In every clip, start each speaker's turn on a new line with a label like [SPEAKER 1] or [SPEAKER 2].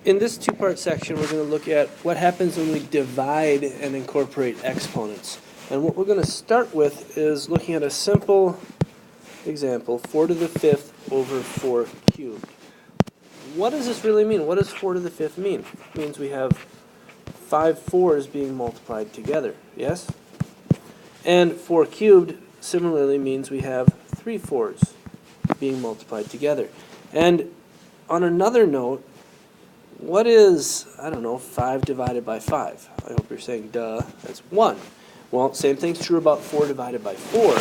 [SPEAKER 1] In this two-part section, we're going to look at what happens when we divide and incorporate exponents. And what we're going to start with is looking at a simple example, 4 to the 5th over 4 cubed. What does this really mean? What does 4 to the 5th mean? It means we have 5 4s being multiplied together, yes? And 4 cubed similarly means we have 3 4s being multiplied together. And on another note, what is, 5 divided by 5? I hope you're saying, duh, that's 1. Well, same thing's true about 4 divided by 4.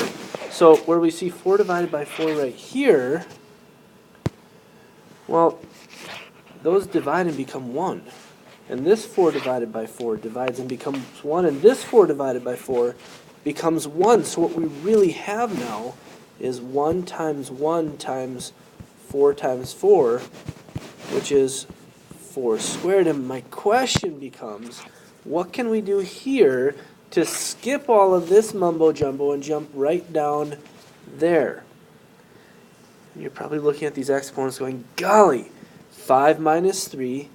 [SPEAKER 1] So where we see 4 divided by 4 right here, well, those divide and become 1. And this 4 divided by 4 divides and becomes 1. And this 4 divided by 4 becomes 1. So what we really have now is 1 times 1 times 4, which is 4 squared. And my question becomes, what can we do here to skip all of this mumbo jumbo and jump right down there? And you're probably looking at these exponents going, golly, 5 minus 3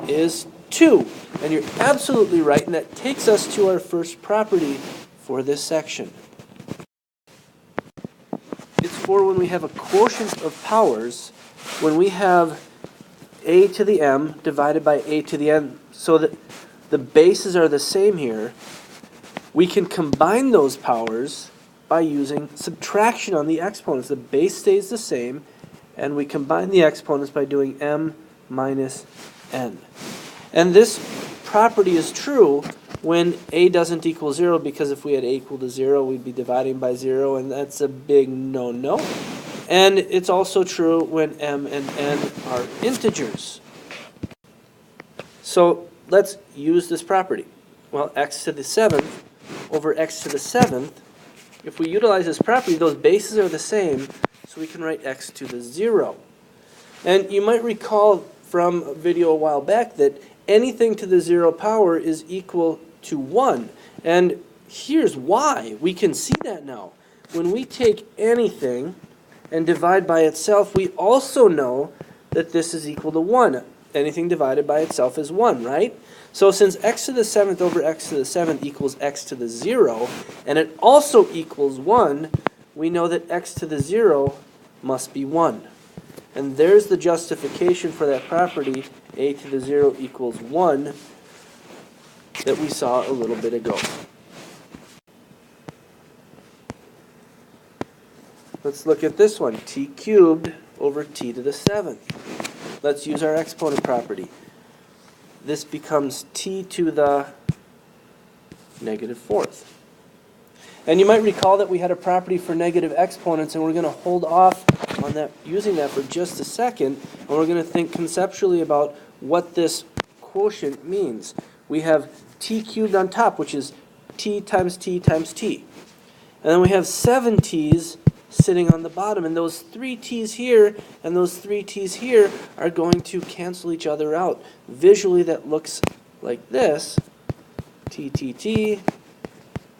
[SPEAKER 1] is 2. And you're absolutely right, and that takes us to our first property for this section. It's for when we have a quotient of powers, when we have a to the m divided by a to the n, so that the bases are the same here, we can combine those powers by using subtraction on the exponents. The base stays the same, and we combine the exponents by doing m minus n. And this property is true when a doesn't equal 0, because if we had a equal to 0, we'd be dividing by 0, and that's a big no-no. And it's also true when m and n are integers. So let's use this property. Well, x to the 7th over x to the 7th, if we utilize this property, those bases are the same, so we can write x to the 0. And you might recall from a video a while back that anything to the 0 power is equal to 1. And here's why. We can see that now. When we take anything and divide by itself, we also know that this is equal to 1. Anything divided by itself is 1, right? So since x to the 7th over x to the 7th equals x to the 0, and it also equals 1, we know that x to the 0 must be 1. And there's the justification for that property, a to the 0 equals 1, that we saw a little bit ago. Let's look at this one, t cubed over t to the 7th. Let's use our exponent property. This becomes t to the negative 4th. And you might recall that we had a property for negative exponents, and we're going to hold off on that, using that for just a second, and we're going to think conceptually about what this quotient means. We have t cubed on top, which is t times t times t. And then we have 7 t's sitting on the bottom, and those 3 t's here and those 3 t's here are going to cancel each other out. Visually, that looks like this: t, t, t,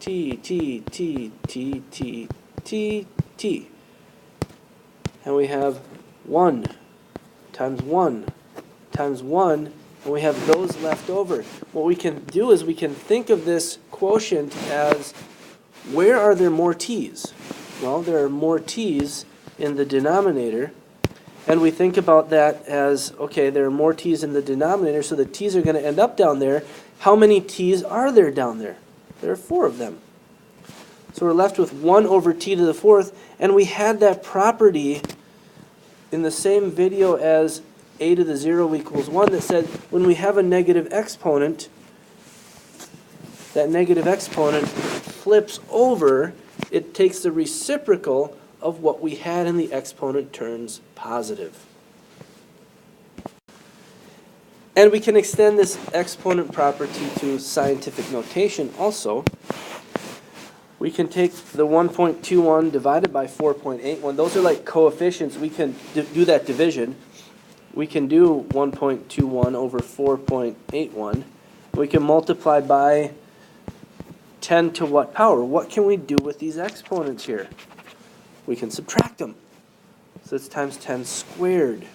[SPEAKER 1] t, t, t, t, t, t, t. And we have 1 times 1 times 1, and we have those left over. What we can do is we can think of this quotient as, where are there more t's? Well, there are more t's in the denominator, and we think about that as, okay, there are more t's in the denominator, so the t's are going to end up down there. How many t's are there down there? There are 4 of them. So we're left with 1 over t to the 4th, and we had that property in the same video as a to the 0 equals 1 that said when we have a negative exponent, that negative exponent flips over. It takes the reciprocal of what we had in the exponent turns positive. And we can extend this exponent property to scientific notation also. We can take the 1.21 divided by 4.81. Those are like coefficients. We can do that division. We can do 1.21 over 4.81. We can multiply by 10 to what power? What can we do with these exponents here? We can subtract them. So it's times 10 squared.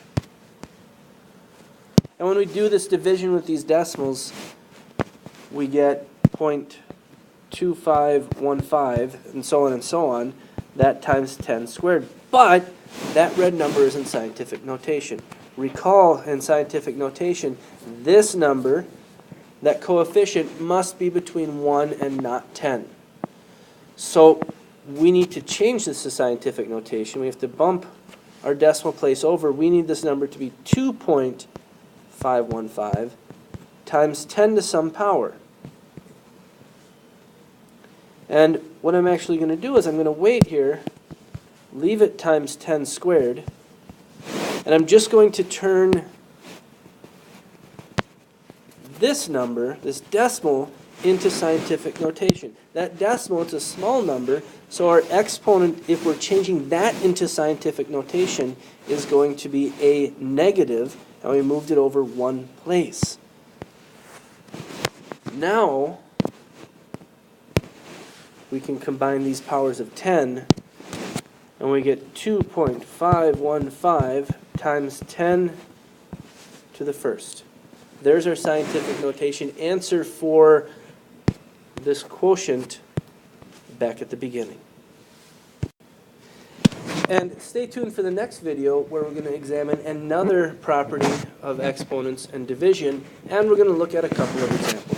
[SPEAKER 1] And when we do this division with these decimals, we get 0.2515 and so on and so on. That times 10 squared. But that red number is in scientific notation. Recall, in scientific notation, this number, that coefficient, must be between 1 and not 10. So we need to change this to scientific notation. We have to bump our decimal place over. We need this number to be 2.515 times 10 to some power. And what I'm actually going to do is I'm going to wait here, leave it times 10 squared, and I'm just going to turn this number, this decimal, into scientific notation. That decimal, it's a small number, so our exponent, if we're changing that into scientific notation, is going to be a negative, and we moved it over one place. Now, we can combine these powers of 10, and we get 2.515 times 10 to the first. There's our scientific notation answer for this quotient back at the beginning. And stay tuned for the next video where we're going to examine another property of exponents and division, and we're going to look at a couple of examples.